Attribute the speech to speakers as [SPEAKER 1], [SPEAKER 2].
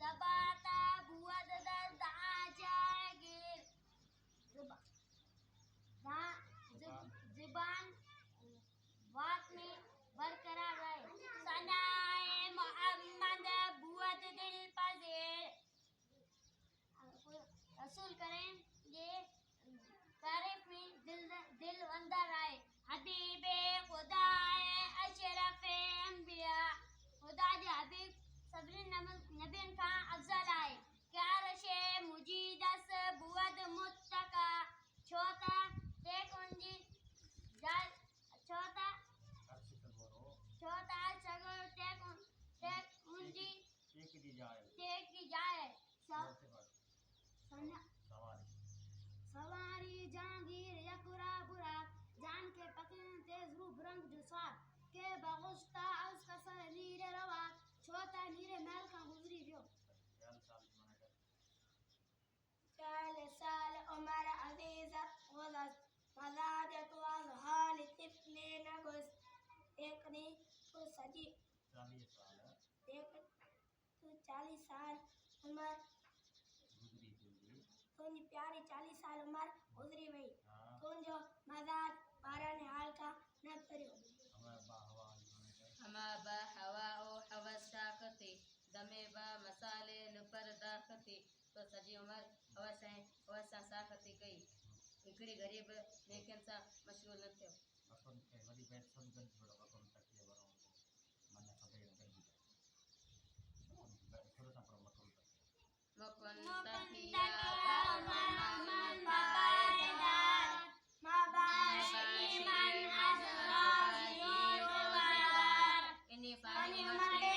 [SPEAKER 1] ज़बाता बुअद दर्द आ जाएगी ज़बान बात में बरकरार रहे सनाए मोहम्मद बुअद दिल पज़ीर रसूल करें ये तारीफ में दिल अंदर आए हबीबे खुदा अशरफ अंबिया खुदा दे हबीब सबरी नबीन का अफजल आए क्या रशे मुजीदस बुअद मुत्तका छोटा टेक उंजी जाल छोटा सगर टेक उंजी टेक की जाए सवारी जहांगीर यकुरा बुराक जान के पकीन तेज रूप रंग जुसार के बगुस्ता उस कसर नीरे रवा छोटा नीरे महल का गुजरी जो चाल साल उमर अजीज गुलस मजाजत वाजहाल तिफले नगुस देखने को सजी 40 साल उमर तुझी प्यारी 40 साल उम्र गुजरी वही तुझो मजाज बारह हाल का न करो
[SPEAKER 2] हमा बा हवा ओ हवा साकते दमे बा मसाले नुपर दाखते तो सजी उमर हवा साकते गई हिकड़ी गरीब लेकिन सा मशगूल न थियो
[SPEAKER 3] अपन के वरी बैठ सब गन छोड़ो अपन तक के बरो मन खबे गन थोड़ा सा पर मकल
[SPEAKER 2] मकन तहिया
[SPEAKER 1] मन मबायदार मबाशी मन अजराजी रोज़गार
[SPEAKER 2] इन्हीं
[SPEAKER 1] पानी
[SPEAKER 2] फानी